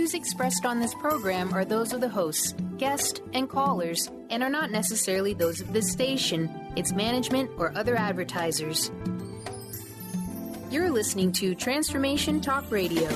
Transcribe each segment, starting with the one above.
views expressed on this program are those of the hosts, guests, and callers, and are not necessarily those of this station, its management, or other advertisers. You're listening to Transformation Talk Radio.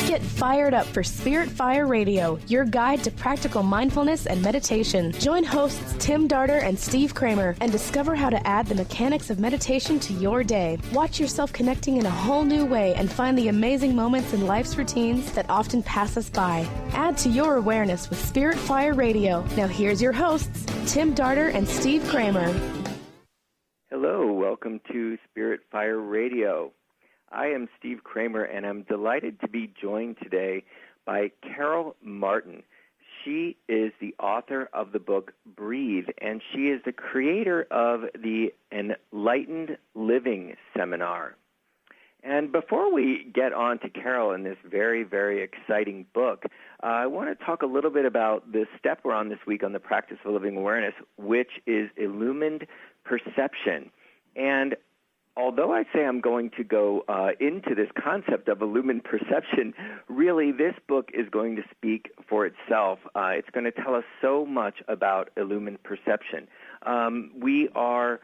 Get fired up for Spirit Fire Radio, your guide to practical mindfulness and meditation. Join hosts Tim Darter and Steve Kramer and discover how to add the mechanics of meditation to your day. Watch yourself connecting in a whole new way and find the amazing moments in life's routines that often pass us by. Add to your awareness with Spirit Fire Radio. Now here's your hosts, Tim Darter and Steve Kramer. Hello, welcome to Spirit Fire Radio. I am Steve Kramer, and I'm delighted to be joined today by Carol Martin. She is the author of the book Breathe, and she is the creator of the Enlightened Living Seminar. And before we get on to Carol and this very, very exciting book, I want to talk a little bit about the step we're on this week on the practice of living awareness, which is illumined perception. And although I say I'm going to go into this concept of illumined perception, really this book is going to speak for itself. It's going to tell us so much about illumined perception. We are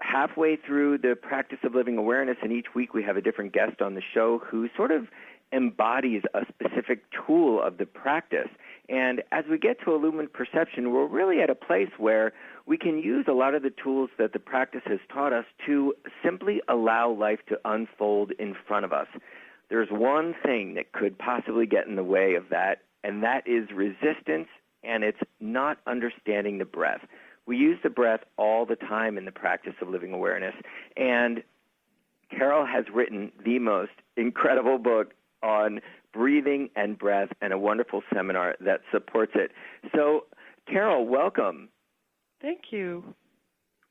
halfway through the practice of living awareness, and each week we have a different guest on the show who sort of embodies a specific tool of the practice. And as we get to illumined perception, we're really at a place where we can use a lot of the tools that the practice has taught us to simply allow life to unfold in front of us. There's one thing that could possibly get in the way of that, and that is resistance, and it's not understanding the breath. We use the breath all the time in the practice of living awareness, and Carol has written the most incredible book on breathing and breath and a wonderful seminar that supports it. So, Carol, welcome. Thank you.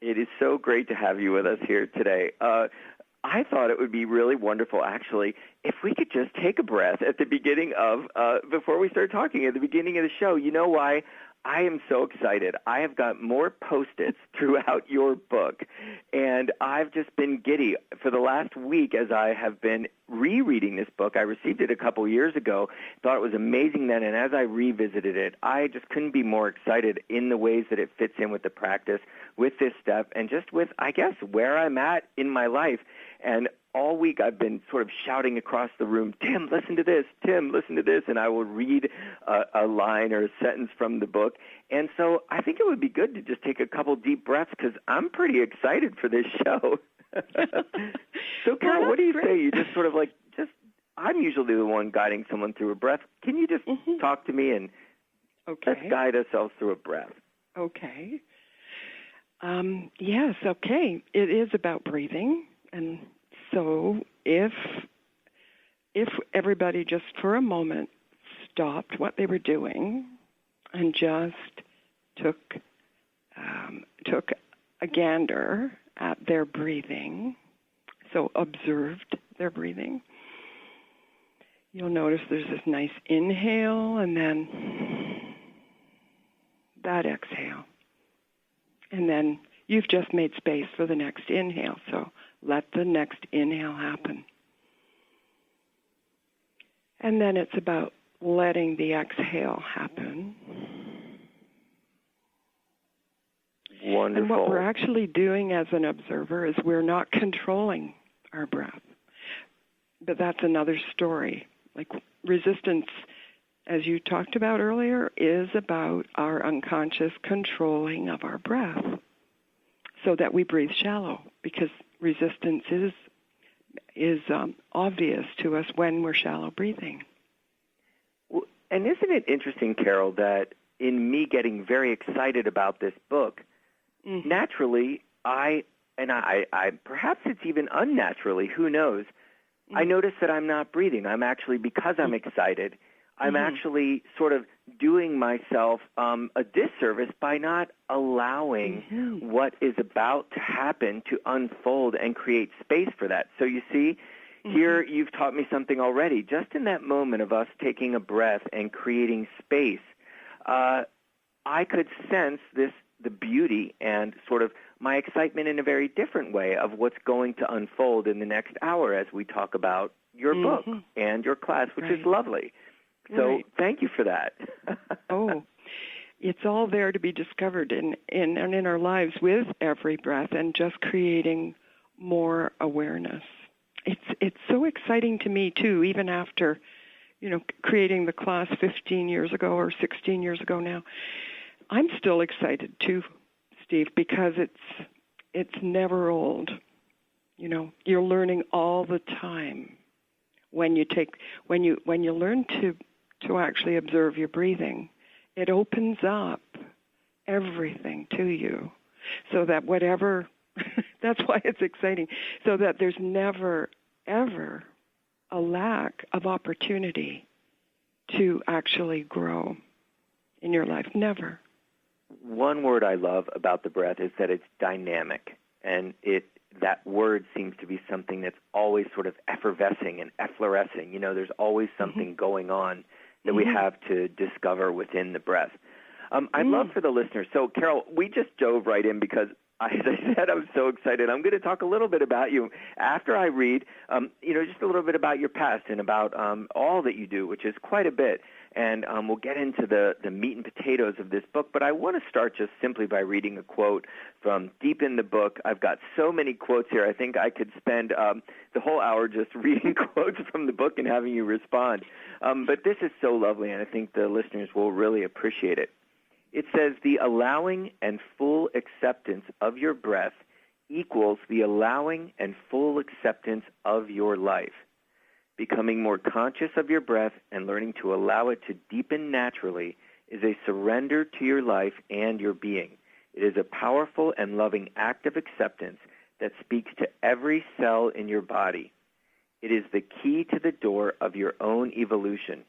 It is so great to have you with us here today. I thought it would be really wonderful, actually, if we could just take a breath at the beginning of, before we start talking, at the beginning of the show. You know why? I am so excited. I have got more Post-its throughout your book, and I've just been giddy. For the last week, as I have been rereading this book, I received it a couple years ago, thought it was amazing then, and as I revisited it, I just couldn't be more excited in the ways that it fits in with the practice, with this step, and just with, I guess, where I'm at in my life. And all week I've been sort of shouting across the room, Tim, listen to this, Tim, listen to this, and I will read a line or a sentence from the book. And so I think it would be good to just take a couple deep breaths because I'm pretty excited for this show. So, Carol, what do you say? You just sort of like, I'm usually the one guiding someone through a breath. Can you just talk to me and let's guide ourselves through a breath? Okay. Yes, okay. It is about breathing. And so if everybody just for a moment stopped what they were doing and just took a gander at their breathing, so observed their breathing, you'll notice there's this nice inhale and then that exhale. And then you've just made space for the next inhale, so let the next inhale happen. And then it's about letting the exhale happen. Wonderful. And what we're actually doing as an observer is we're not controlling our breath. But that's another story. Like resistance, as you talked about earlier, is about our unconscious controlling of our breath so that we breathe shallow, because resistance is obvious to us when we're shallow breathing. Well, and isn't it interesting, Carol, that in me getting very excited about this book, naturally, I perhaps it's even unnaturally, who knows, I notice that I'm not breathing. I'm actually, because I'm excited, I'm actually sort of doing myself a disservice by not allowing what is about to happen to unfold and create space for that. So you see, here you've taught me something already. Just in that moment of us taking a breath and creating space, I could sense this the beauty and sort of my excitement in a very different way of what's going to unfold in the next hour as we talk about your book and your class, which is lovely. So thank you for that. It's all there to be discovered in our lives with every breath, and just creating more awareness. It's so exciting to me too, even after, creating the class 15 years ago or 16 years ago now. I'm still excited too, Steve, because it's never old. You're learning all the time when you learn to actually observe your breathing. It opens up everything to you, so that whatever, that's why it's exciting, so that there's never, ever a lack of opportunity to actually grow in your life. Never. One word I love about the breath is that it's dynamic, and that word seems to be something that's always sort of effervescing and efflorescing. There's always something going on that we have to discover within the breath. I'd love for the listeners. So, Carol, we just dove right in because, as I said, I'm so excited. I'm going to talk a little bit about you after I read, just a little bit about your past and about all that you do, which is quite a bit. And we'll get into the meat and potatoes of this book. But I want to start just simply by reading a quote from Deepen the book. I've got so many quotes here. I think I could spend the whole hour just reading quotes from the book and having you respond. But this is so lovely, and I think the listeners will really appreciate it. It says, the allowing and full acceptance of your breath equals the allowing and full acceptance of your life. Becoming more conscious of your breath and learning to allow it to deepen naturally is a surrender to your life and your being. It is a powerful and loving act of acceptance that speaks to every cell in your body. It is the key to the door of your own evolution.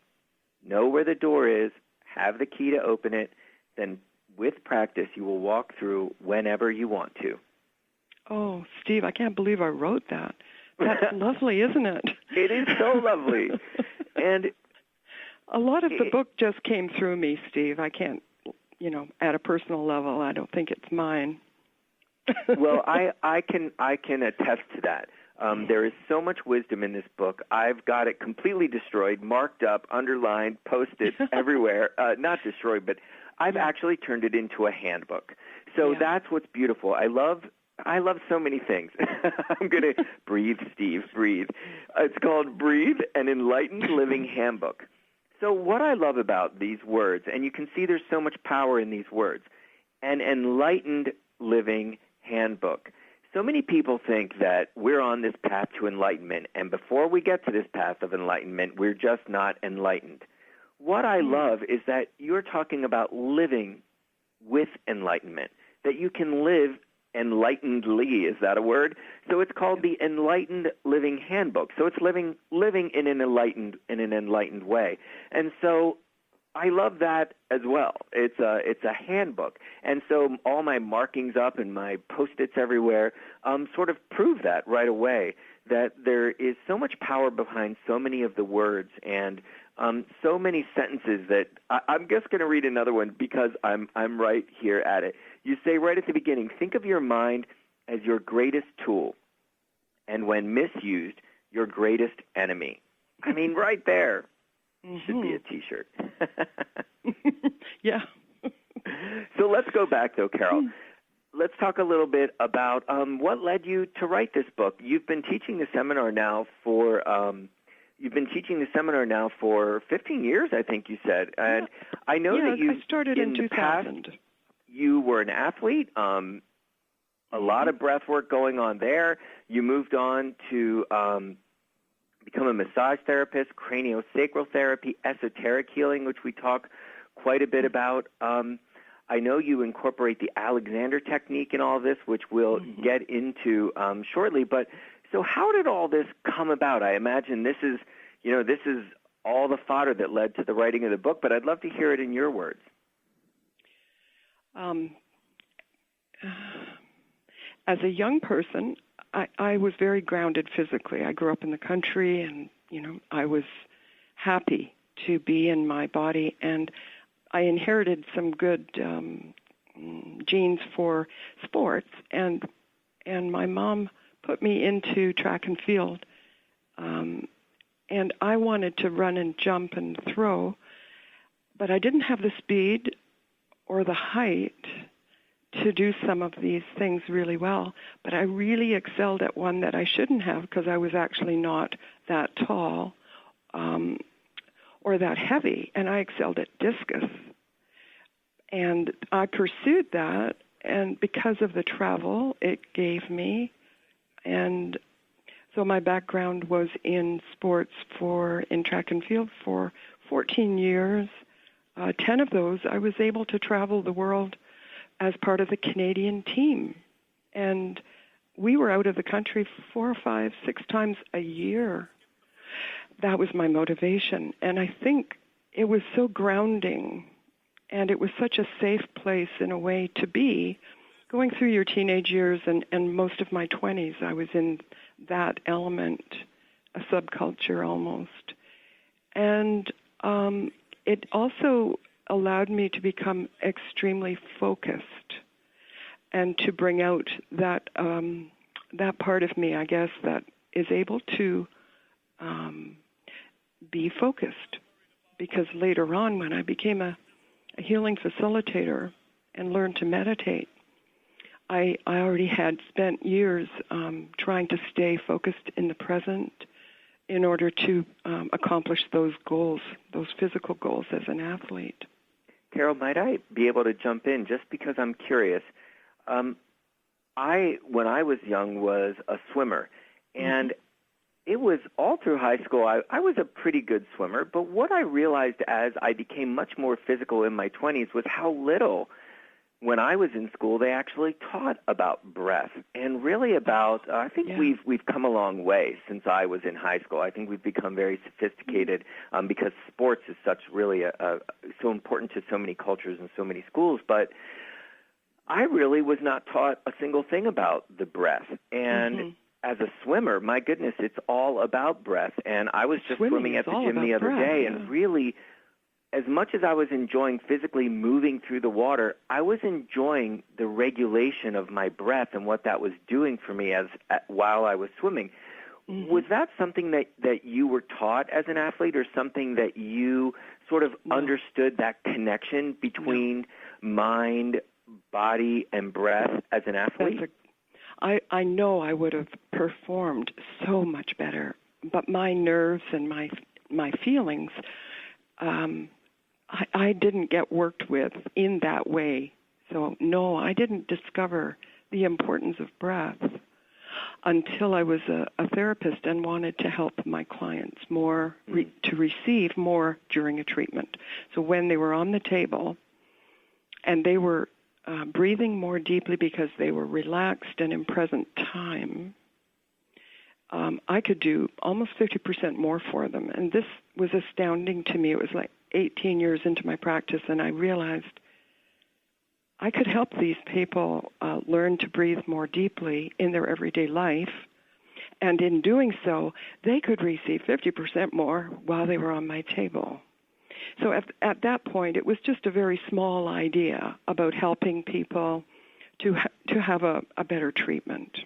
Know where the door is, have the key to open it, then with practice you will walk through whenever you want to. Oh, Steve, I can't believe I wrote that. That's lovely, isn't it? It is so lovely. And a lot of the book just came through me, Steve. I can't, at a personal level, I don't think it's mine. Well, I can attest to that. There is so much wisdom in this book. I've got it completely destroyed, marked up, underlined, posted everywhere. Not destroyed, but I've actually turned it into a handbook. So that's what's beautiful. I love so many things. I'm going to breathe, Steve, breathe. It's called Breathe, an Enlightened Living Handbook. So what I love about these words, and you can see there's so much power in these words, an enlightened living handbook. So many people think that we're on this path to enlightenment, and before we get to this path of enlightenment, we're just not enlightened. What I love is that you're talking about living with enlightenment, that you can live enlightenedly. Is that a word? So it's called the Enlightened Living Handbook. So it's living in an enlightened way. And so I love that as well. It's a handbook. And so all my markings up and my Post-its everywhere sort of prove that right away, that there is so much power behind so many of the words and so many sentences that I'm just going to read another one because I'm right here at it. You say right at the beginning, think of your mind as your greatest tool, and when misused, your greatest enemy. I mean, right there. Should be a T-shirt. Yeah. So let's go back, though, Carol. Let's talk a little bit about what led you to write this book. You've been teaching the seminar now for 15 years, I think you said. And I know that you I started in 2000. Past, you were an athlete. A lot of breath work going on there. You moved on to become a massage therapist, craniosacral therapy, esoteric healing, which we talk quite a bit about. I know you incorporate the Alexander technique in all this, which we'll get into shortly. But so how did all this come about? I imagine this is all the fodder that led to the writing of the book, but I'd love to hear it in your words. As a young person, I was very grounded physically. I grew up in the country, and I was happy to be in my body, and I inherited some good genes for sports, and my mom put me into track and field, and I wanted to run and jump and throw, but I didn't have the speed or the height to do some of these things really well. But I really excelled at one that I shouldn't have, because I was actually not that tall or that heavy, and I excelled at discus. And I pursued that, and because of the travel it gave me, and so my background was in sports in track and field for 14 years. 10 of those I was able to travel the world as part of the Canadian team. And we were out of the country 4, 5, 6 times a year. That was my motivation. And I think it was so grounding, and it was such a safe place in a way to be. Going through your teenage years and most of my 20s, I was in that element, a subculture almost. And it also allowed me to become extremely focused and to bring out that part of me, I guess, that is able to be focused. Because later on, when I became a healing facilitator and learned to meditate, I already had spent years trying to stay focused in the present in order to accomplish those goals, those physical goals as an athlete. Carol, might I be able to jump in just because I'm curious? When I was young, was a swimmer, and it was all through high school. I was a pretty good swimmer, but what I realized as I became much more physical in my 20s was how little, when I was in school, they actually taught about breath, and really about, I think we've come a long way since I was in high school. I think we've become very sophisticated because sports is such really so important to so many cultures and so many schools, but I really was not taught a single thing about the breath. And as a swimmer, my goodness, it's all about breath. And I was just swimming at the gym the other day, and really, as much as I was enjoying physically moving through the water, I was enjoying the regulation of my breath and what that was doing for me while I was swimming. Was that something that you were taught as an athlete, or something that you sort of understood, that connection between mind, body, and breath as an athlete? I know I would have performed so much better, but my nerves and my feelings, I didn't get worked with in that way. So, no, I didn't discover the importance of breath until I was a therapist and wanted to help my clients more, to receive more during a treatment. So when they were on the table and they were breathing more deeply because they were relaxed and in present time, I could do almost 50% more for them. And this was astounding to me. It was like 18 years into my practice, and I realized I could help these people learn to breathe more deeply in their everyday life. And in doing so, they could receive 50% more while they were on my table. So at that point, it was just a very small idea about helping people to have a better treatment.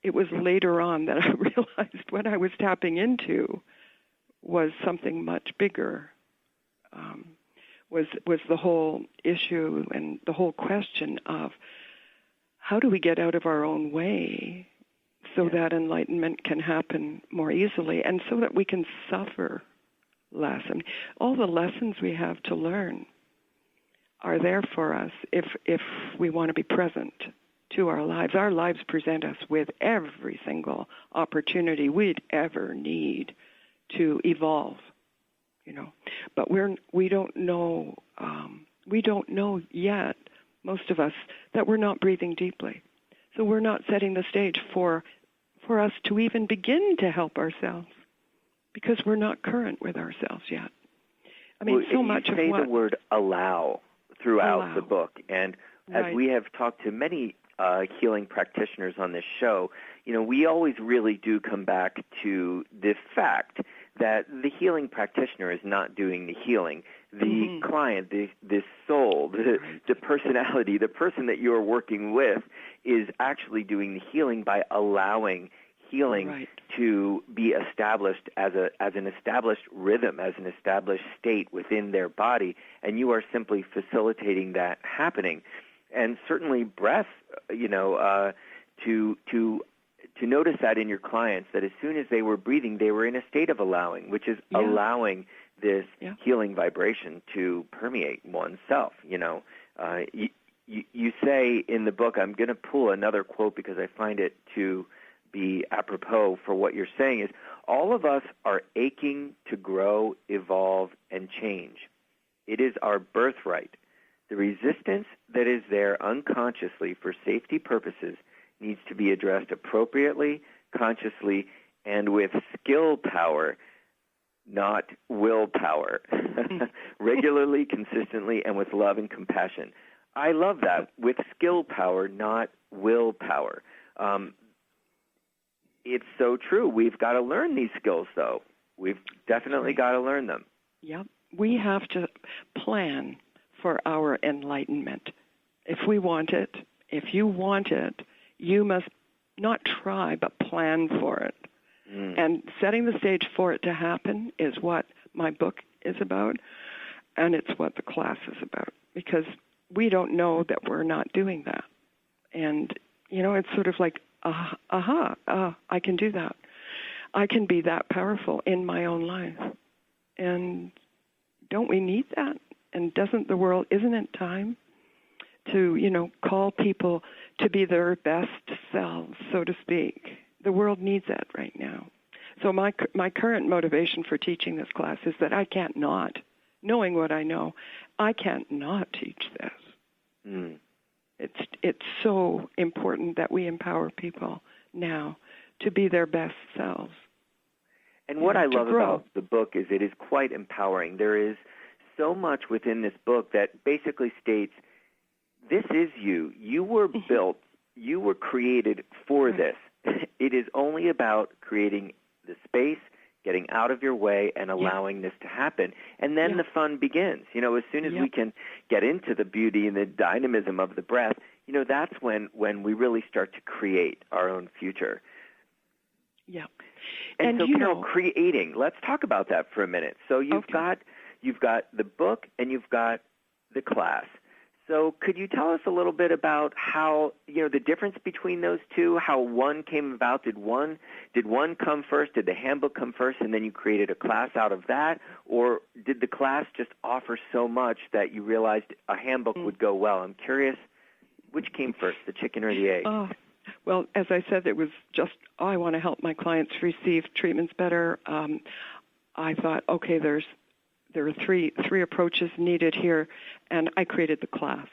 It was later on that I realized what I was tapping into was something much bigger, was the whole issue and the whole question of how do we get out of our own way so that enlightenment can happen more easily, and so that we can suffer less. I mean, all the lessons we have to learn are there for us if we want to be present to our lives. Our lives present us with every single opportunity we'd ever need to evolve, But we don't know yet, most of us, that we're not breathing deeply. So we're not setting the stage for us to even begin to help ourselves, because we're not current with ourselves yet. I mean, so much of what... You say the word allow throughout the book, and as we have talked to many healing practitioners on this show, we always really do come back to the fact that the healing practitioner is not doing the healing. The client, the soul, the personality, the person that you're working with is actually doing the healing by allowing healing to be established as an established rhythm, as an established state within their body, and you are simply facilitating that happening. And certainly breath, to notice that in your clients, that as soon as they were breathing, they were in a state of allowing, which is allowing this healing vibration to permeate oneself. You say in the book, I'm going to pull another quote because I find it to be apropos for what you're saying, is all of us are aching to grow, evolve, and change. It is our birthright. The resistance that is there unconsciously for safety purposes needs to be addressed appropriately, consciously, and with skill power, not willpower. Regularly, consistently, and with love and compassion. I love that. With skill power, not willpower. It's so true. We've got to learn these skills, though. We've definitely got to learn them. Yep. We have to plan for our enlightenment. If we want it, if you want it, you must not try, but plan for it. And setting the stage for it to happen is what my book is about, and it's what the class is about, because we don't know that we're not doing that. And, it's sort of like, I can do that. I can be that powerful in my own life. And don't we need that? And isn't it time to, call people to be their best selves, so to speak? The world needs that right now. So my current motivation for teaching this class is that I can't not, knowing what I know, I can't not teach this. It's so important that we empower people now to be their best selves. And what I love about the book is it is quite empowering. There is so much within this book that basically states, this is you. You were built, you were created for this. It is only about creating the space, getting out of your way, and allowing this to happen. And then the fun begins. As soon as we can get into the beauty and the dynamism of the breath, that's when we really start to create our own future. Yeah. And so, Carol, creating, let's talk about that for a minute. So you've got the book and you've got the class. So could you tell us a little bit about how, the difference between those two, how one came about? Did one come first? Did the handbook come first and then you created a class out of that? Or did the class just offer so much that you realized a handbook would go well? I'm curious, which came first, the chicken or the egg? Well, as I said, it was just, I want to help my clients receive treatments better. I thought, okay, there are three approaches needed here, and I created the class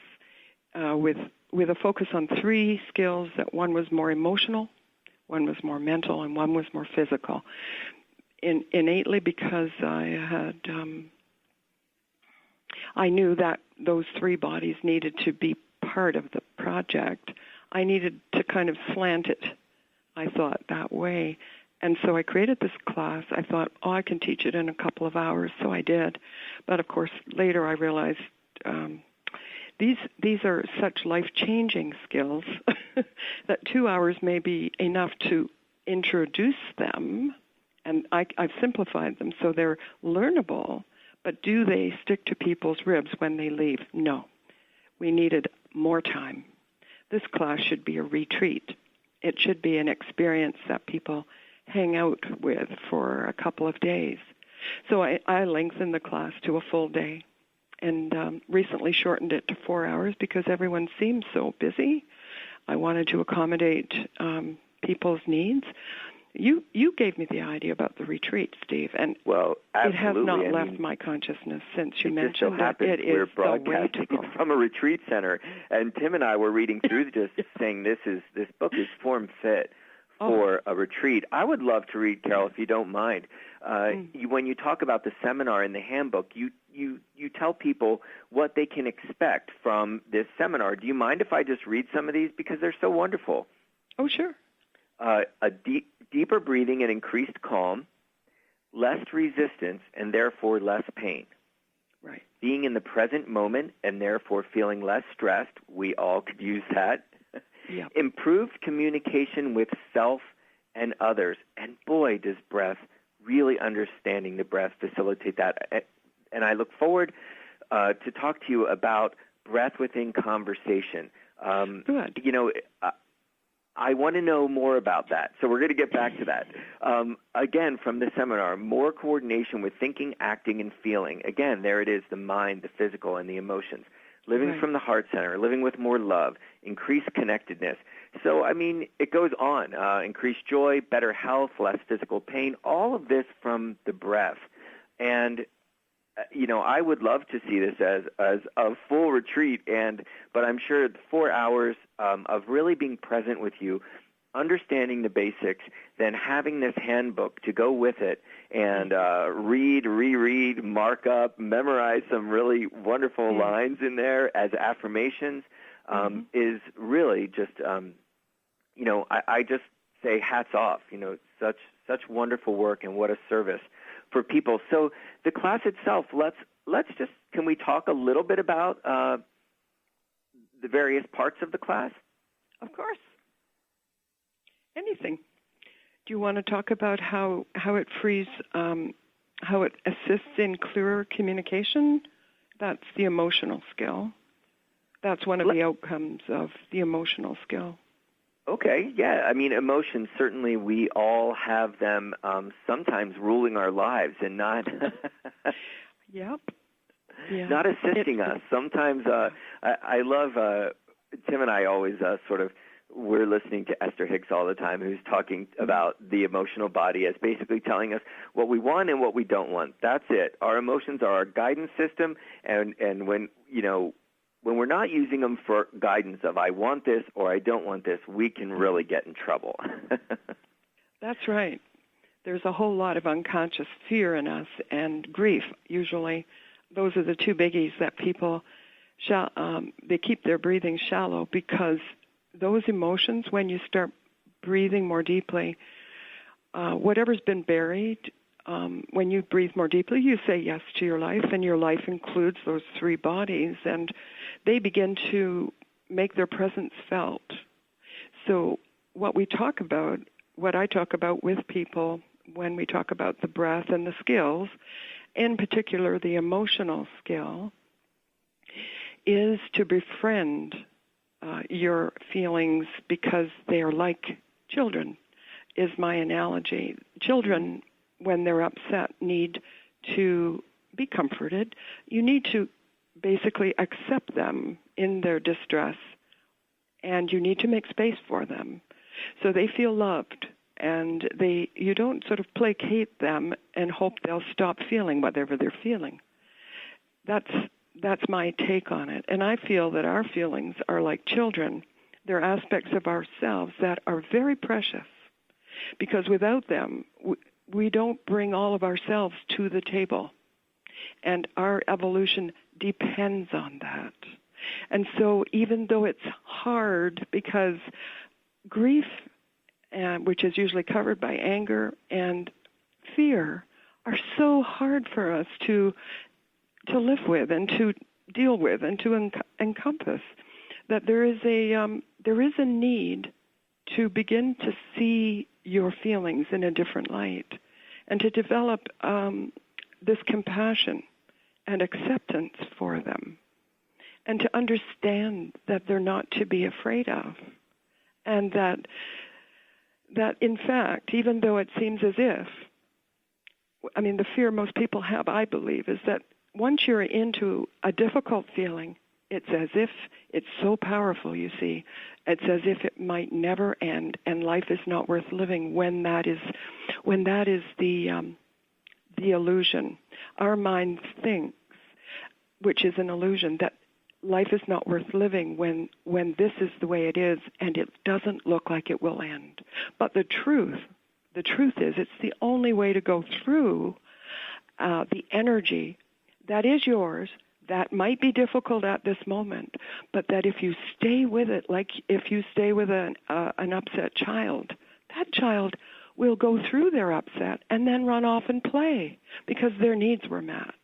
with a focus on three skills. That one was more emotional, one was more mental, and one was more physical. Innately, because I knew that those three bodies needed to be part of the project. I needed to kind of slant it, I thought, that way. And so I created this class. I thought, I can teach it in a couple of hours, so I did. But, of course, later I realized these are such life-changing skills that 2 hours may be enough to introduce them, and I've simplified them so they're learnable, but do they stick to people's ribs when they leave? No. We needed more time. This class should be a retreat. It should be an experience that people hang out with for a couple of days. So I lengthened the class to a full day and recently shortened it to 4 hours because everyone seems so busy. I wanted to accommodate people's needs. You gave me the idea about the retreat, Steve, and it has not left my consciousness since you mentioned it. It is we're broadcasting from a retreat center, and Tim and I were reading through this, saying this book is form fit for a retreat. I would love to read, Carol, if you don't mind. When you talk about the seminar in the handbook, you tell people what they can expect from this seminar. Do you mind if I just read some of these because they're so wonderful? Oh, sure. A deeper breathing and increased calm, less resistance, and therefore less pain. Right. Being in the present moment and therefore feeling less stressed, we all could use that. Yep. Improved communication with self and others. And boy, does breath, really understanding the breath, facilitate that. And I look forward to talk to you about breath within conversation. Good. I want to know more about that, so we're going to get back to that. Again, from the seminar, more coordination with thinking, acting, and feeling. Again, there it is, the mind, the physical, and the emotions. Living Right. from the heart center, living with more love, increased connectedness. So, it goes on. Increased joy, better health, less physical pain, all of this from the breath. And I would love to see this as a full retreat, but I'm sure 4 hours of really being present with you, understanding the basics, then having this handbook to go with it, and read, reread, mark up, memorize some really wonderful lines in there as affirmations, is really just, I just say hats off. Such wonderful work, and what a service for people. So the class itself, let's just, can we talk a little bit about the various parts of the class? Of course. Anything. Do you want to talk about how it frees, how it assists in clearer communication? That's the emotional skill. That's one of the outcomes of the emotional skill. Okay, yeah. Emotions, certainly we all have them sometimes ruling our lives and not Yep. Yeah. not assisting us. Sometimes I love, Tim and I always we're listening to Esther Hicks all the time, who's talking about the emotional body as basically telling us what we want and what we don't want. That's it. Our emotions are our guidance system, and when we're not using them for guidance of I want this or I don't want this, we can really get in trouble. That's right. There's a whole lot of unconscious fear in us, and grief. Usually those are the two biggies that people, they keep their breathing shallow, because those emotions, when you start breathing more deeply, whatever's been buried, when you breathe more deeply, you say yes to your life, and your life includes those three bodies, and they begin to make their presence felt. So what I talk about with people when we talk about the breath and the skills, in particular the emotional skill, is to befriend your feelings, because they are like children, is my analogy. Children, when they're upset, need to be comforted. You need to basically accept them in their distress, and you need to make space for them so they feel loved, and you don't sort of placate them and hope they'll stop feeling whatever they're feeling. That's my take on it. And I feel that our feelings are like children. They're aspects of ourselves that are very precious, because without them, we don't bring all of ourselves to the table. And our evolution depends on that. And so even though it's hard, because grief, which is usually covered by anger and fear, are so hard for us to live with and to deal with and to encompass, that there is a need to begin to see your feelings in a different light, and to develop this compassion and acceptance for them, and to understand that they're not to be afraid of, and that in fact, even though it seems as if, the fear most people have, I believe, is that once you're into a difficult feeling, it's as if it's so powerful, you see. It's as if it might never end, and life is not worth living when that is the illusion. Our mind thinks, which is an illusion, that life is not worth living when this is the way it is, and it doesn't look like it will end. But the truth is, it's the only way to go through the energy that is yours, that might be difficult at this moment, but that if you stay with it, like if you stay with an upset child, that child will go through their upset and then run off and play because their needs were met.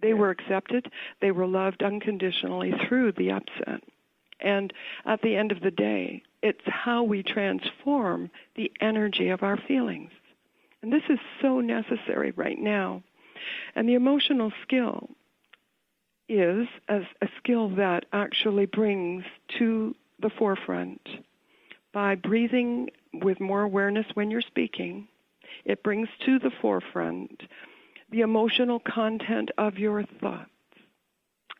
They were accepted. They were loved unconditionally through the upset. And at the end of the day, it's how we transform the energy of our feelings. And this is so necessary right now. And the emotional skill is a skill that actually brings to the forefront by breathing with more awareness when you're speaking. It brings to the forefront the emotional content of your thoughts.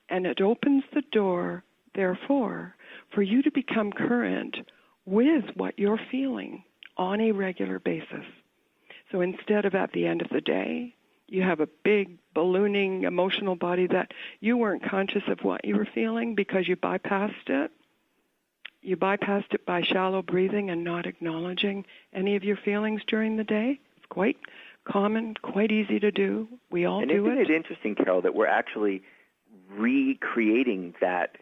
And it opens the door, therefore, for you to become current with what you're feeling on a regular basis. So instead of at the end of the day, you have a big ballooning emotional body that you weren't conscious of what you were feeling because you bypassed it. You bypassed it by shallow breathing and not acknowledging any of your feelings during the day. It's quite common, quite easy to do. We all do it. And isn't it interesting, Carol, that we're actually recreating that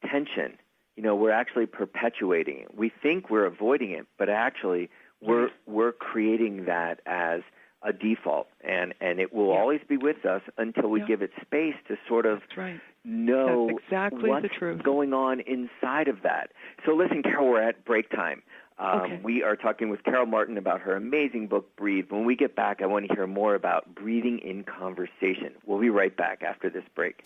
tension? You know, we're actually perpetuating it. We think we're avoiding it, but actually we're creating that as a default, and it will always be with us until we give it space to sort of know That's exactly what's the truth. going on inside of that. So listen, Carol, we're at break time. We are talking with Carol Martin about her amazing book, Breathe. When we get back, I want to hear more about breathing in conversation. We'll be right back after this break.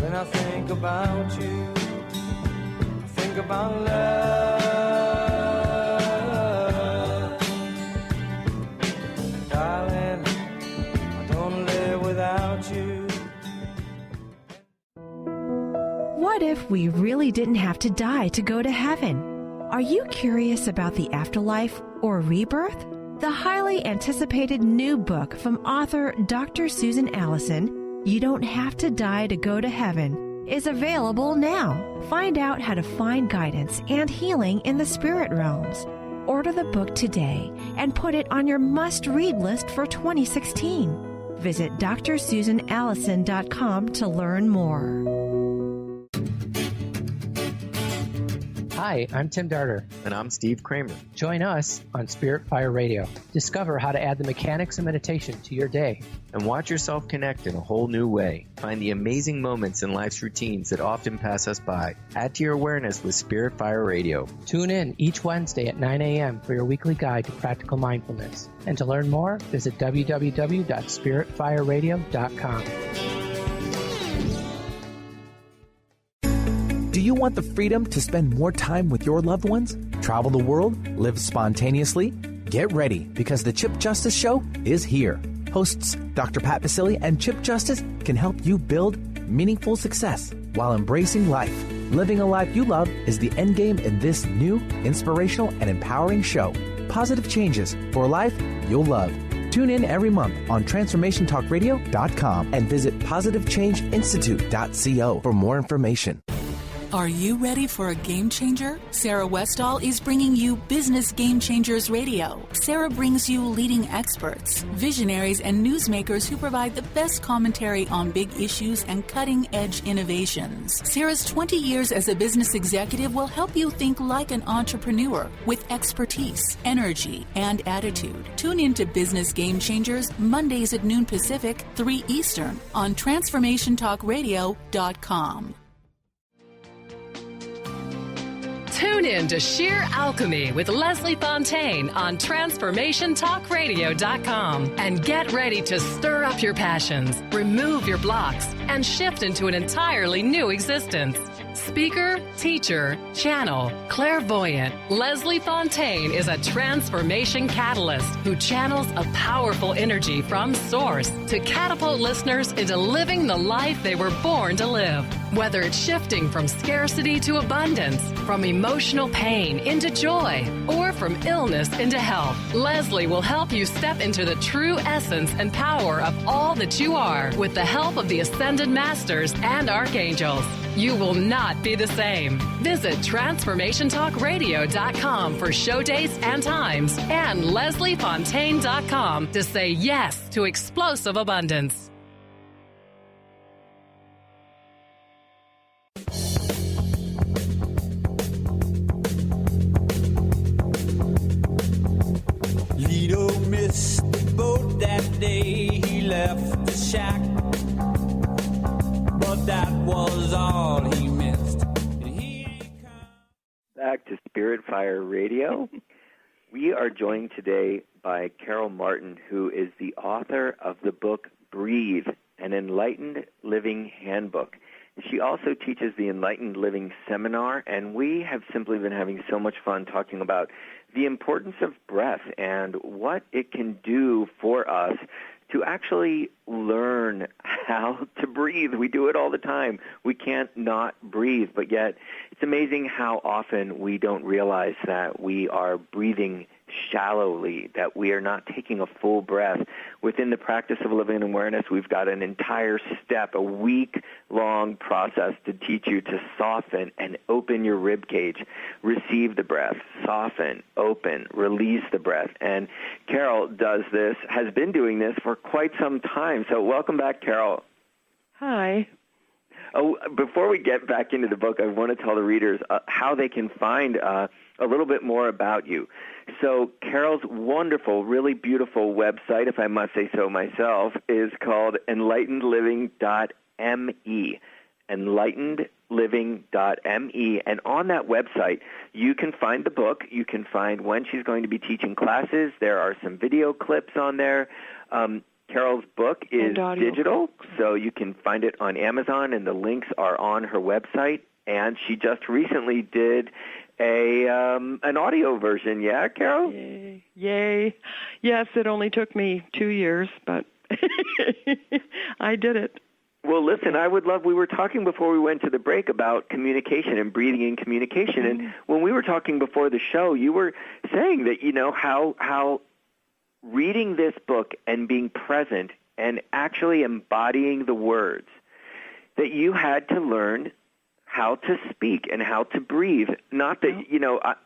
When I think about you, I think about love. Darling, I don't live without you. What if we really didn't have to die to go to heaven? Are you curious about the afterlife or rebirth? The highly anticipated new book from author Dr. Susan Allison, You Don't Have to Die to Go to Heaven, is available now. Find out how to find guidance and healing in the spirit realms. Order the book today and put it on your must-read list for 2016. Visit drsusanallison.com to learn more. Hi, I'm Tim Darter. And I'm Steve Kramer. Join us on Spirit Fire Radio. Discover how to add the mechanics of meditation to your day. And watch yourself connect in a whole new way. Find the amazing moments in life's routines that often pass us by. Add to your awareness with Spirit Fire Radio. Tune in each Wednesday at 9 a.m. for your weekly guide to practical mindfulness. And to learn more, visit www.spiritfireradio.com. Do you want the freedom to spend more time with your loved ones? Travel the world? Live spontaneously? Get ready, because the Chip Justice Show is here. Hosts Dr. Pat Basile and Chip Justice can help you build meaningful success while embracing life. Living a life you love is the end game in this new, inspirational, and empowering show. Positive changes for a life you'll love. Tune in every month on TransformationTalkRadio.com and visit PositiveChangeInstitute.co for more information. Are you ready for a game changer? Sarah Westall is bringing you Business Game Changers Radio. Sarah brings you leading experts, visionaries, and newsmakers who provide the best commentary on big issues and cutting-edge innovations. Sarah's 20 years as a business executive will help you think like an entrepreneur with expertise, energy, and attitude. Tune in to Business Game Changers Mondays at noon Pacific, 3 Eastern on TransformationTalkRadio.com. Tune in to Sheer Alchemy with Leslie Fontaine on TransformationTalkRadio.com and get ready to stir up your passions, remove your blocks, and shift into an entirely new existence. Speaker, teacher, channel, clairvoyant, Leslie Fontaine is a transformation catalyst who channels a powerful energy from source to catapult listeners into living the life they were born to live. Whether it's shifting from scarcity to abundance, from emotional pain into joy, or from illness into health, Leslie will help you step into the true essence and power of all that you are with the help of the Ascended Masters and Archangels. You will not be the same. Visit TransformationTalkRadio.com for show dates and times, and LeslieFontaine.com to say yes to explosive abundance. Lido missed the boat that day. He left the shack, but that was all he missed. Back to Spirit Fire Radio. We are joined today by Carol Martin, who is the author of the book Breathe, an Enlightened Living Handbook. She also teaches the Enlightened Living Seminar, and we have simply been having so much fun talking about the importance of breath and what it can do for us to actually learn how to breathe. We do it all the time. We can't not breathe, but yet it's amazing how often we don't realize that we are breathing shallowly, that we are not taking a full breath. Within the practice of living awareness, we've got an entire step, a week-long process to teach you to soften and open your rib cage, receive the breath, soften, open, release the breath. And Carol does this, has been doing this for quite some time. So welcome back, Carol. Hi. Oh, before we get back into the book, I want to tell the readers how they can find a little bit more about you. So Carol's wonderful, really beautiful website, if I must say so myself, is called enlightenedliving.me. enlightenedliving.me. And on that website, you can find the book. You can find when she's going to be teaching classes. There are some video clips on there. Carol's book is digital, so you can find it on Amazon, and the links are on her website. And she just recently did an audio version, yeah, Carol? Yay. Yes, it only took me 2 years, but I did it. Well, listen, we were talking before we went to the break about communication and breathing in communication, and when we were talking before the show, you were saying that, how reading this book and being present and actually embodying the words, that you had to learn how to speak and how to breathe. Not that,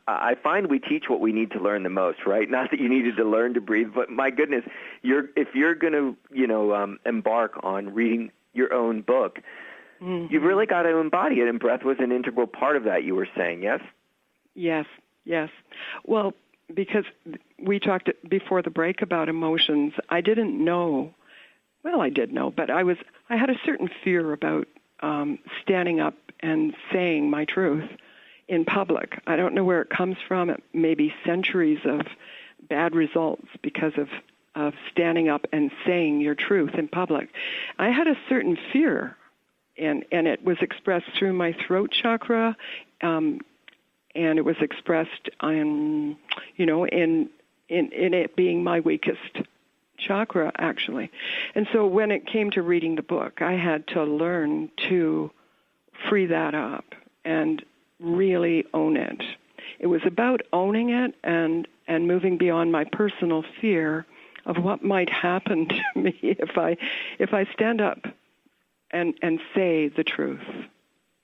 I find we teach what we need to learn the most, right? Not that you needed to learn to breathe, but my goodness, if you're going to, embark on reading your own book, you've really got to embody it, and breath was an integral part of that, you were saying, yes? Yes. Well, because we talked before the break about emotions, I didn't know, well, I did know, but I had a certain fear about standing up and saying my truth in public. I don't know where it comes from. It may be centuries of bad results because of standing up and saying your truth in public. I had a certain fear, and it was expressed through my throat chakra, and it was expressed in it being my weakest chakra, actually. And so when it came to reading the book, I had to learn to free that up and really own it. It was about owning it and moving beyond my personal fear of what might happen to me if I stand up and say the truth.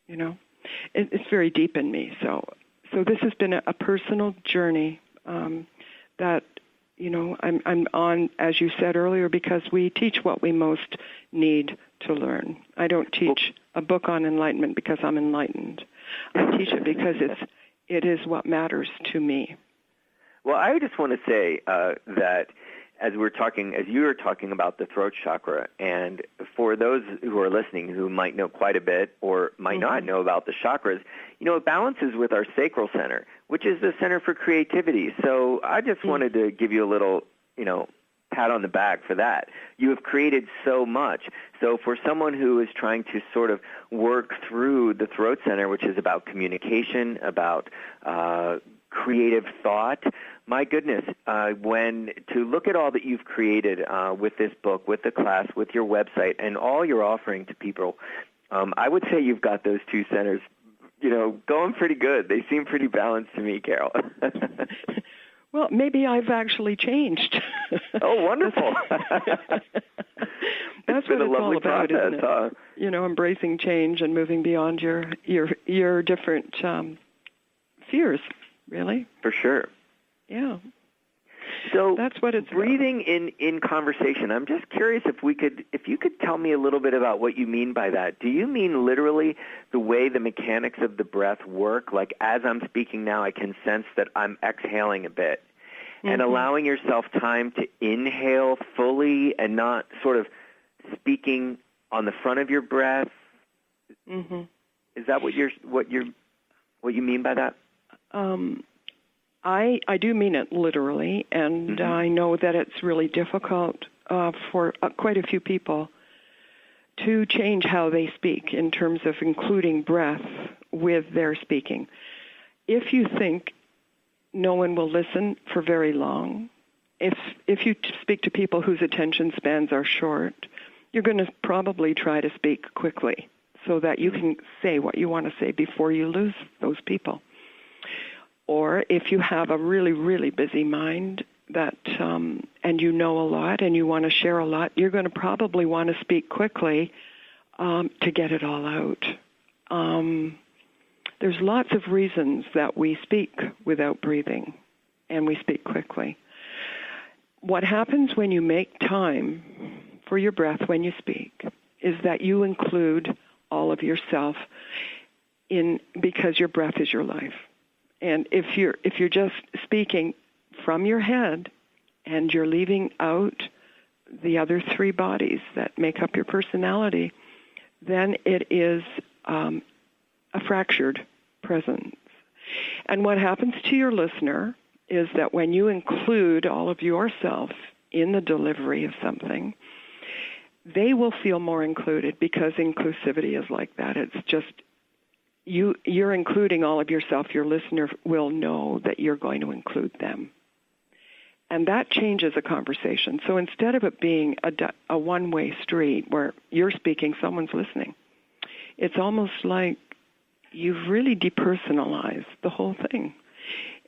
It's very deep in me. So this has been a personal journey that I'm on, as you said earlier, because we teach what we most need to learn. I don't teach a book on enlightenment because I'm enlightened. I teach it because it is what matters to me. Well, I just want to say that as you were talking about the throat chakra, and for those who are listening who might know quite a bit or might not know about the chakras, it balances with our sacral center, which is the center for creativity. So I just wanted to give you a little, pat on the back for that. You have created so much. So for someone who is trying to sort of work through the throat center, which is about communication, about creative thought, my goodness, to look at all that you've created with this book, with the class, with your website, and all you're offering to people, I would say you've got those two centers, going pretty good. They seem pretty balanced to me, Carol. Well, maybe I've actually changed. Oh, wonderful. That's what it's all about, isn't it? Embracing change and moving beyond your different fears, really. For sure. Yeah. So that's what it's breathing in conversation. I'm just curious if you could tell me a little bit about what you mean by that. Do you mean literally the way the mechanics of the breath work? Like as I'm speaking now, I can sense that I'm exhaling a bit. And allowing yourself time to inhale fully and not sort of speaking on the front of your breath. Mm-hmm. Is that what you mean by that? I do mean it literally, and I know that it's really difficult for quite a few people to change how they speak in terms of including breath with their speaking. If you think no one will listen for very long, if you speak to people whose attention spans are short, you're going to probably try to speak quickly so that you can say what you want to say before you lose those people. Or if you have a really, really busy mind that and you know a lot and you want to share a lot, you're going to probably want to speak quickly to get it all out. There's lots of reasons that we speak without breathing, and we speak quickly. What happens when you make time for your breath when you speak is that you include all of yourself because your breath is your life. And if you're just speaking from your head and you're leaving out the other three bodies that make up your personality, then it is a fractured presence. And what happens to your listener is that when you include all of yourself in the delivery of something, they will feel more included because inclusivity is like that. It's just you're including all of yourself. Your listener will know that you're going to include them. And that changes a conversation. So instead of it being a one-way street where you're speaking, someone's listening, it's almost like you've really depersonalized the whole thing.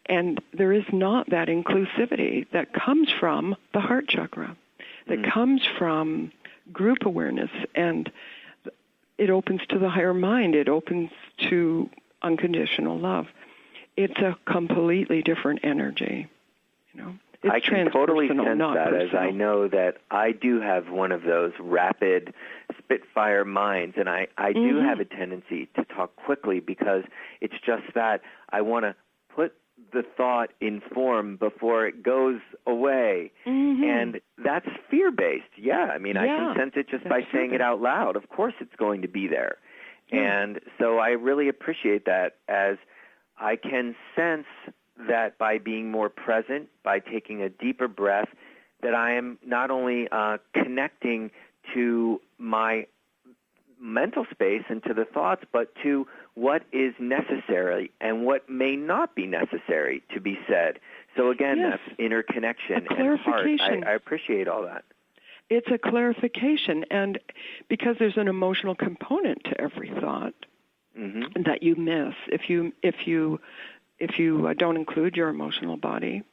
And there is not that inclusivity that comes from the heart chakra, that comes from group awareness, and it opens to the higher mind. It opens to unconditional love. It's a completely different energy. It's I can totally sense that, personal. as I know that I do have one of those rapid Spitfire minds, and I do have a tendency to talk quickly because it's just that I want to put the thought in form before it goes away. And that's fear-based. Yeah, I mean, I can sense it just by saying it out loud. Of course it's going to be there. And so I really appreciate that, as I can sense that by being more present, by taking a deeper breath, that I am not only connecting to my mental space and to the thoughts, but to what is necessary and what may not be necessary to be said. So again, that's interconnection and heart. I appreciate all that. It's a clarification, and because there's an emotional component to every thought that you miss if you don't include your emotional body.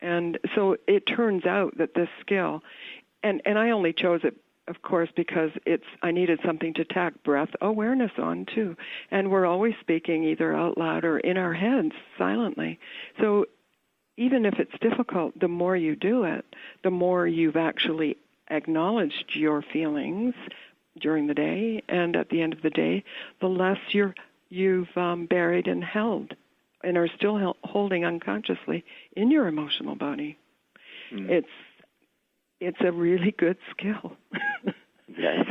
And so it turns out that this skill, and I only chose it, of course, because I needed something to tack breath awareness on, too. And we're always speaking either out loud or in our heads silently. So even if it's difficult, the more you do it, the more you've actually acknowledged your feelings during the day. And at the end of the day, the less you've buried and held and are still holding unconsciously in your emotional body. It's a really good skill. Yes.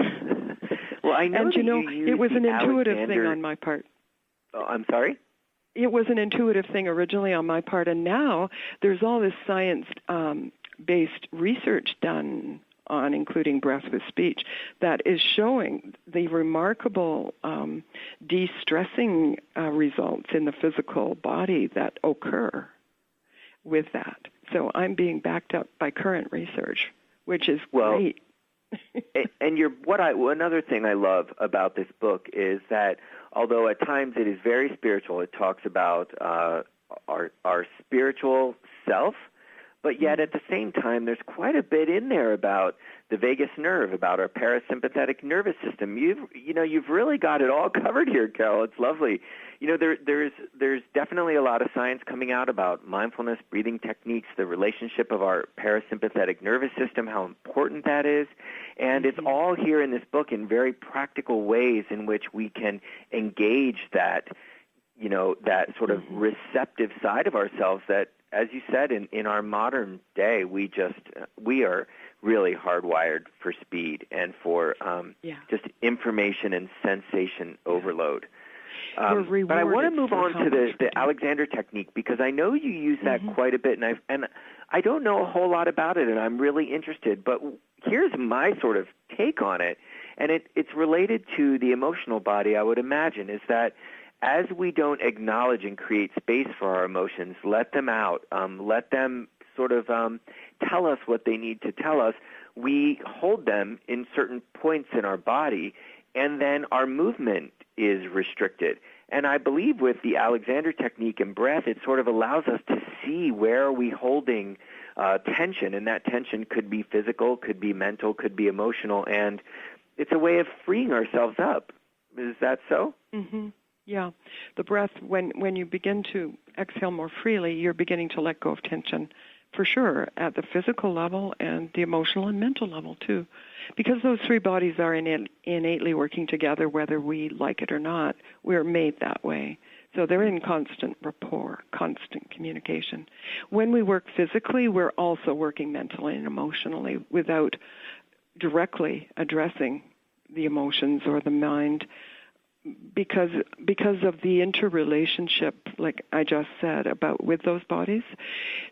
Well, I know. And it was an intuitive thing on my part. Oh, I'm sorry? It was an intuitive thing originally on my part, and now there's all this science-based research done on including breath with speech that is showing the remarkable de-stressing results in the physical body that occur with that. So I'm being backed up by current research, which is great. And another thing I love about this book is that although at times it is very spiritual, it talks about our spiritual self, but yet at the same time, there's quite a bit in there about the vagus nerve, about our parasympathetic nervous system. You've really got it all covered here, Carol. It's lovely. There's definitely a lot of science coming out about mindfulness, breathing techniques, the relationship of our parasympathetic nervous system, how important that is. And it's all here in this book in very practical ways in which we can engage that, that sort of receptive side of ourselves that, as you said, in our modern day, we are really hardwired for speed and for just information and sensation overload. But I want to move on to the Alexander technique, because I know you use that quite a bit, and I don't know a whole lot about it, and I'm really interested. But here's my sort of take on it, and it's related to the emotional body, I would imagine, is that as we don't acknowledge and create space for our emotions, let them out, let them sort of tell us what they need to tell us, we hold them in certain points in our body, and then our movement is restricted. And I believe with the Alexander technique and breath, it sort of allows us to see where are we holding tension, and that tension could be physical, could be mental, could be emotional, and it's a way of freeing ourselves up. Is that so? Mm-hmm. Yeah. The breath, when you begin to exhale more freely, you're beginning to let go of tension, for sure, at the physical level and the emotional and mental level, too. Because those three bodies are innately working together, whether we like it or not. We're made that way. So they're in constant rapport, constant communication. When we work physically, we're also working mentally and emotionally without directly addressing the emotions or the mind, because of the interrelationship, like I just said, about with those bodies.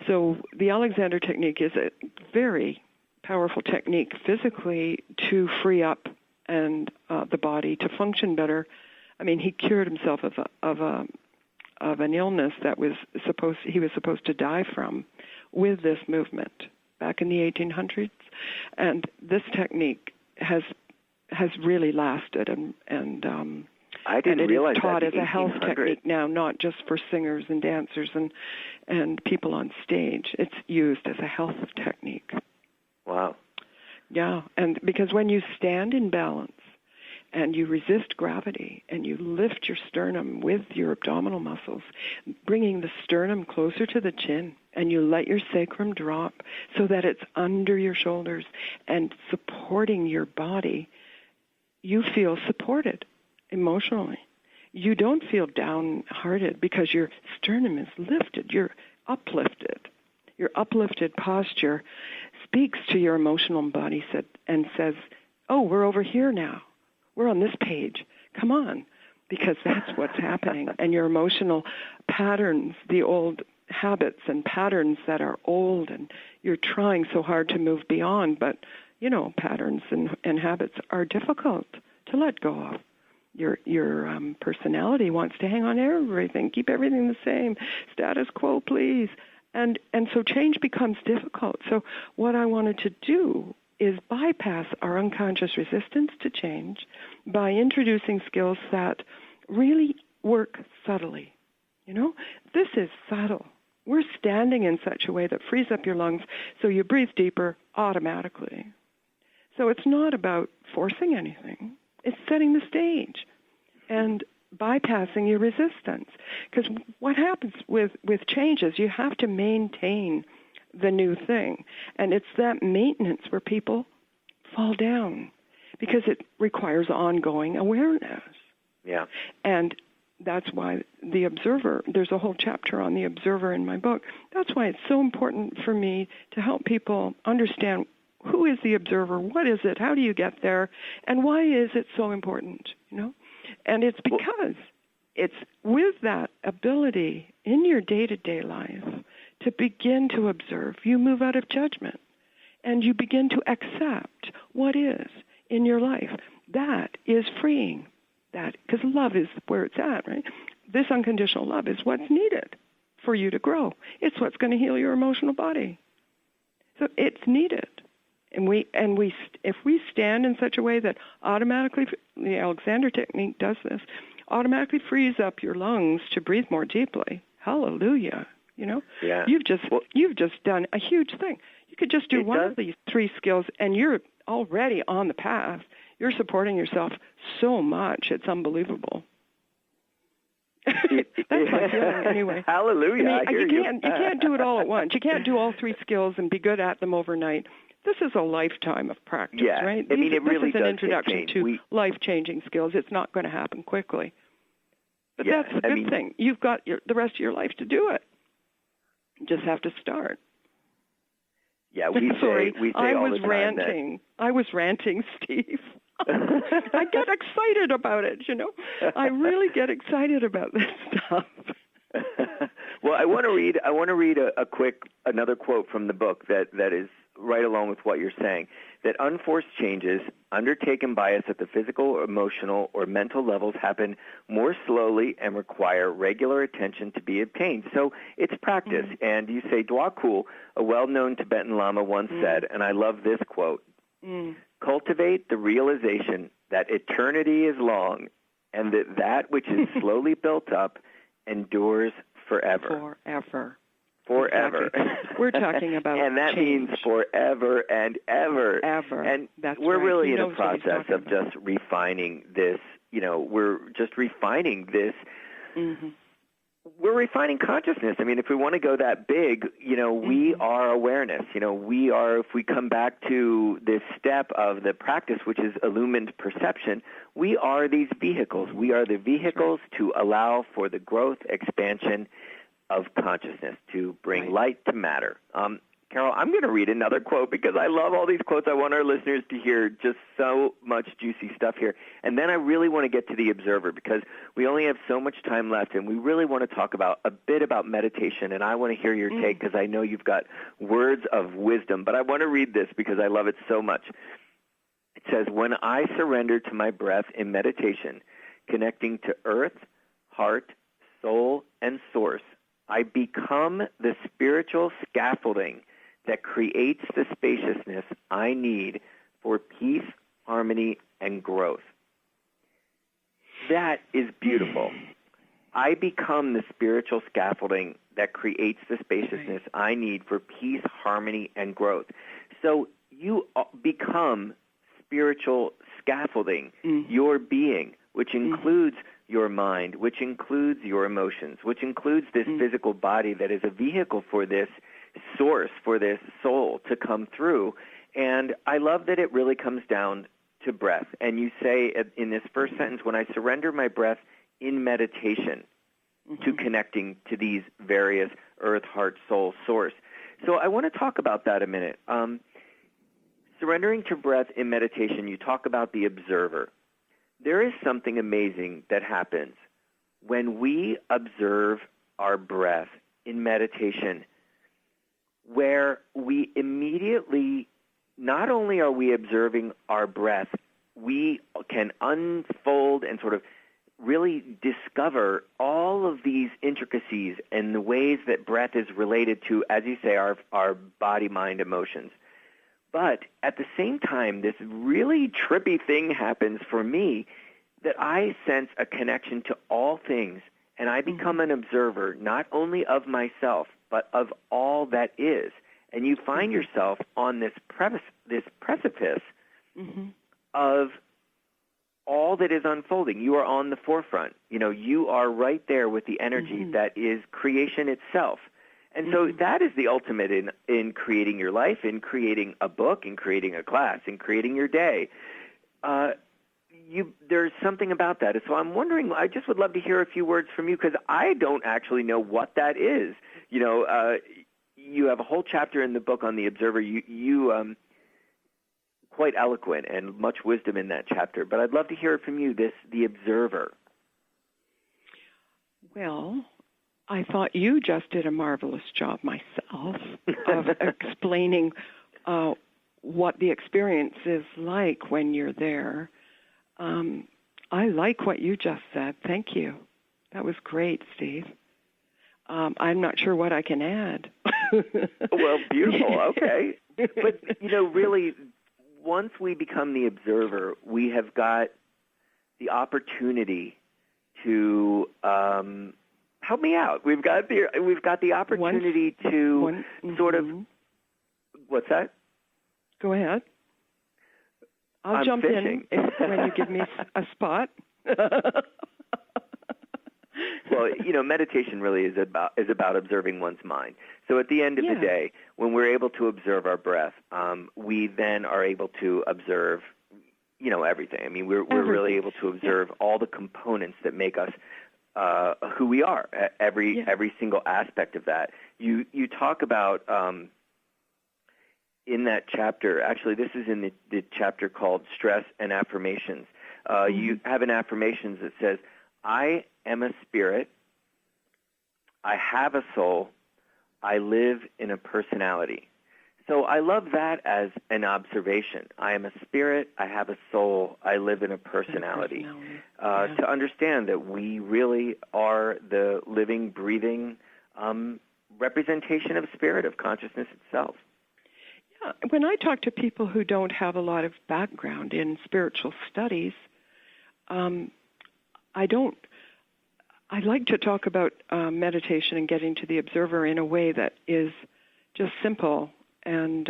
So the Alexander technique is a very powerful technique physically to free up and the body to function better. I mean, he cured himself of an illness that he was supposed to die from with this movement back in the 1800s, and this technique has really lasted and I didn't realize it's taught that as a health technique now, not just for singers and dancers and people on stage. It's used as a health technique. Wow. Yeah, and because when you stand in balance and you resist gravity and you lift your sternum with your abdominal muscles, bringing the sternum closer to the chin, and you let your sacrum drop so that it's under your shoulders and supporting your body, you feel supported emotionally. You don't feel downhearted because your sternum is lifted. You're uplifted. Your uplifted posture speaks to your emotional body and says, oh, we're over here now. We're on this page. Come on, because that's what's happening. And your emotional patterns, the old habits and patterns that are old, and you're trying so hard to move beyond, but, patterns and habits are difficult to let go of. Your personality wants to hang on everything, keep everything the same, status quo, please. And so change becomes difficult. So what I wanted to do is bypass our unconscious resistance to change by introducing skills that really work subtly. This is subtle. We're standing in such a way that frees up your lungs so you breathe deeper automatically. So it's not about forcing anything. It's setting the stage and bypassing your resistance. Because what happens with change is you have to maintain the new thing. And it's that maintenance where people fall down because it requires ongoing awareness. Yeah. And that's why the observer, there's a whole chapter on the observer in my book. That's why it's so important for me to help people understand who is the observer, what is it, how do you get there, and why is it so important, And it's because it's with that ability in your day-to-day life to begin to observe, you move out of judgment, and you begin to accept what is in your life. That is freeing. That, because love is where it's at, right? This unconditional love is what's needed for you to grow. It's what's going to heal your emotional body. So it's needed. And if we stand in such a way that automatically, the Alexander technique does this, automatically frees up your lungs to breathe more deeply. Hallelujah. You know, Yeah. you've just done a huge thing. You could just do one of these 3 skills, and you're already on the path. You're supporting yourself so much; it's unbelievable. That's my feeling, anyway. Hallelujah! I mean, you can't do it all at once. You can't do all 3 skills and be good at them overnight. This is a lifetime of practice, right? I mean, it really this is an does introduction to life-changing skills. It's not going to happen quickly. But that's the good thing. You've got the rest of your life to do it. You just have to start. Yeah, we say all the time ranting. I was ranting, Steve. I get excited about it, you know. I really get excited about this stuff. Well, I want to read another quote from the book that is right along with what you're saying, that unforced changes undertaken by us at the physical, emotional, or mental levels happen more slowly and require regular attention to be obtained. So it's practice. And you say, Dwa Kul, a well-known Tibetan Lama, once said, and I love this quote, cultivate the realization that eternity is long and that which is slowly built up endures forever. Forever. We're talking about and that change. means forever and ever. Ever. And that's we're right. really in a process of just refining this. You know, we're just refining this. Mm-hmm. We're refining consciousness. I mean, if we want to go that big, you know, we are awareness. You know, we are, if we come back to this step of the practice, which is illumined perception, we are these vehicles. We are the vehicles to allow for the growth, expansion of consciousness, to bring light to matter. Carol, I'm going to read another quote because I love all these quotes. I want our listeners to hear just so much juicy stuff here. And then I really want to get to the observer because we only have so much time left, and we really want to talk about a bit about meditation, and I want to hear your take because I know you've got words of wisdom. But I want to read this because I love it so much. It says, when I surrender to my breath in meditation, connecting to earth, heart, soul, and source, I become the spiritual scaffolding that creates the spaciousness I need for peace, harmony, and growth. That is beautiful. I become the spiritual scaffolding that creates the spaciousness I need for peace, harmony, and growth. So you become spiritual scaffolding, your being, which includes your mind, which includes your emotions, which includes this physical body that is a vehicle for this source, for this soul to come through. And I love that it really comes down to breath. And you say in this first sentence, when I surrender my breath in meditation to connecting to these various earth, heart, soul, source. So I want to talk about that a minute. Surrendering to breath in meditation, you talk about the observer. There is something amazing that happens when we observe our breath in meditation, where we immediately, not only are we observing our breath, we can unfold and sort of really discover all of these intricacies and the ways that breath is related to, as you say, our body, mind, emotions. But at the same time, this really trippy thing happens for me that I sense a connection to all things, and I become an observer not only of myself, but of all that is. And you find yourself on this precipice of all that is unfolding. You are on the forefront. You know, you are right there with the energy that is creation itself. And so that is the ultimate in creating your life, in creating a book, in creating a class, in creating your day. There's something about that. So I'm wondering, I just would love to hear a few words from you because I don't actually know what that is. You know, you have a whole chapter in the book on the observer. You quite eloquent and much wisdom in that chapter. But I'd love to hear it from you, the observer. Well, I thought you just did a marvelous job myself of explaining what the experience is like when you're there. I like what you just said. Thank you. That was great, Steve. I'm not sure what I can add. Well, beautiful. Okay. But, you know, really, once we become the observer, we have got the opportunity to help me out. We've got the opportunity to sort of. What's that? Go ahead. I'll I'm jump fishing. in when you give me a spot. Well, meditation really is about observing one's mind. So at the end of the day, when we're able to observe our breath, we then are able to observe, everything. I mean, we're really able to observe all the components that make us who we are. Every single aspect of that. You talk about in that chapter. Actually, this is in the chapter called Stress and Affirmations. You have an affirmations that says, "I am a spirit. I have a soul. I live in a personality." So I love that as an observation. I am a spirit. I have a soul. I live in a personality. To understand that we really are the living, breathing representation of spirit, of consciousness itself. Yeah. When I talk to people who don't have a lot of background in spiritual studies, I like to talk about meditation and getting to the observer in a way that is just simple and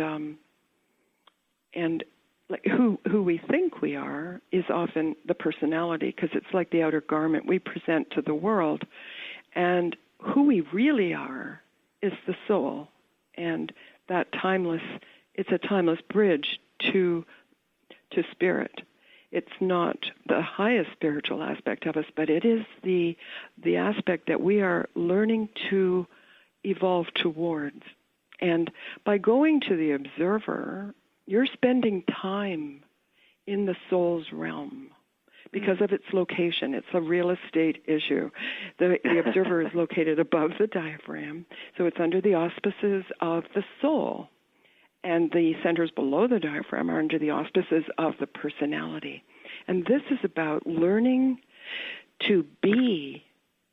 like who we think we are is often the personality, because it's like the outer garment we present to the world, and who we really are is the soul, and that it's a timeless bridge to spirit. It's not the highest spiritual aspect of us, but it is the aspect that we are learning to evolve towards. And by going to the observer, you're spending time in the soul's realm because of its location. It's a real estate issue. The observer is located above the diaphragm, so it's under the auspices of the soul. And the centers below the diaphragm are under the auspices of the personality. And this is about learning to be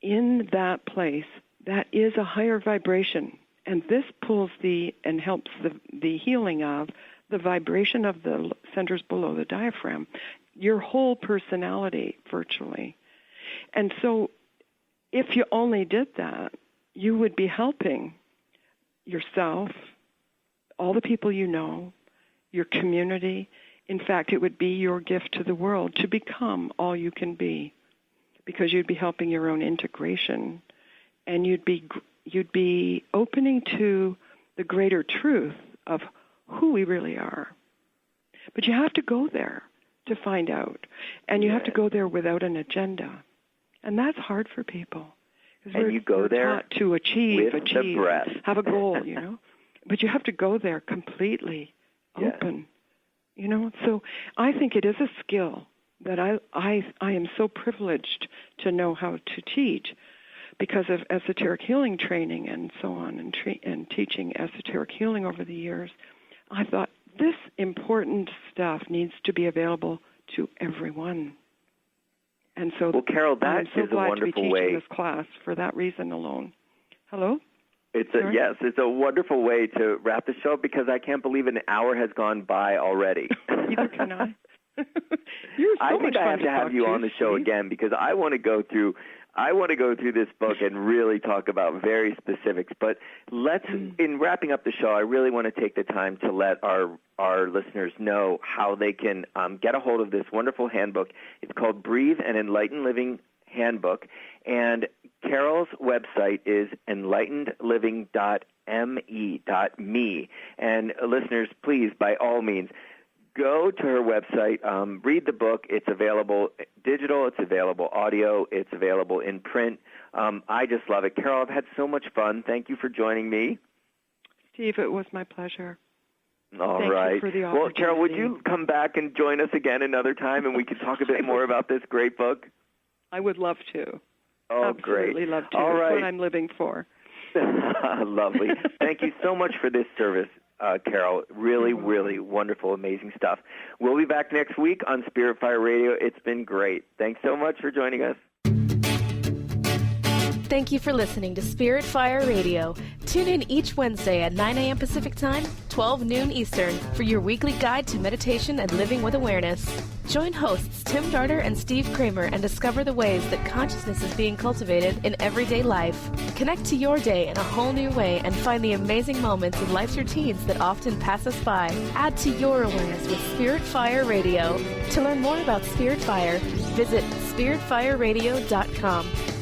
in that place that is a higher vibration. And this pulls and helps the healing of the vibration of the centers below the diaphragm, your whole personality virtually. And so if you only did that, you would be helping yourself, all the people you know, your community. In fact, it would be your gift to the world to become all you can be, because you'd be helping your own integration, and you'd be opening to the greater truth of who we really are. But you have to go there to find out, and you have to go there without an agenda, and that's hard for people. And you go there taught to achieve, the breath. Have a goal, But you have to go there completely open, So I think it is a skill that I am so privileged to know how to teach because of esoteric healing training and so on, and teaching esoteric healing over the years. I thought this important stuff needs to be available to everyone. And so, well, Carol, that I'm so is glad a wonderful to be teaching way. this class for that reason alone. Hello? It's a wonderful way to wrap the show, because I can't believe an hour has gone by already. Neither can I. You're so I think much I fun have to have you on the show again, because I want to go through this book and really talk about very specifics. But in wrapping up the show, I really want to take the time to let our listeners know how they can get a hold of this wonderful handbook. It's called Breathe an Enlightened Living Handbook, and Carol's website is enlightenedliving.me. And listeners, please, by all means, go to her website, read the book. It's available digital, it's available audio, it's available in print. I just love it. Carol, I've had so much fun. Thank you for joining me. Steve, it was my pleasure. All Thank right. you for the Well, opportunity. Carol, would you come back and join us again another time, and we could talk a bit more about this great book? I would love to. Oh, Absolutely great. love to. All right. It's what I'm living for. Lovely. Thank you so much for this service, Carol. Really, really wonderful, amazing stuff. We'll be back next week on Spirit Fire Radio. It's been great. Thanks so much for joining us. Thank you for listening to Spirit Fire Radio. Tune in each Wednesday at 9 a.m. Pacific Time, 12 noon Eastern, for your weekly guide to meditation and living with awareness. Join hosts Tim Darter and Steve Kramer and discover the ways that consciousness is being cultivated in everyday life. Connect to your day in a whole new way and find the amazing moments in life's routines that often pass us by. Add to your awareness with Spirit Fire Radio. To learn more about Spirit Fire, visit spiritfireradio.com.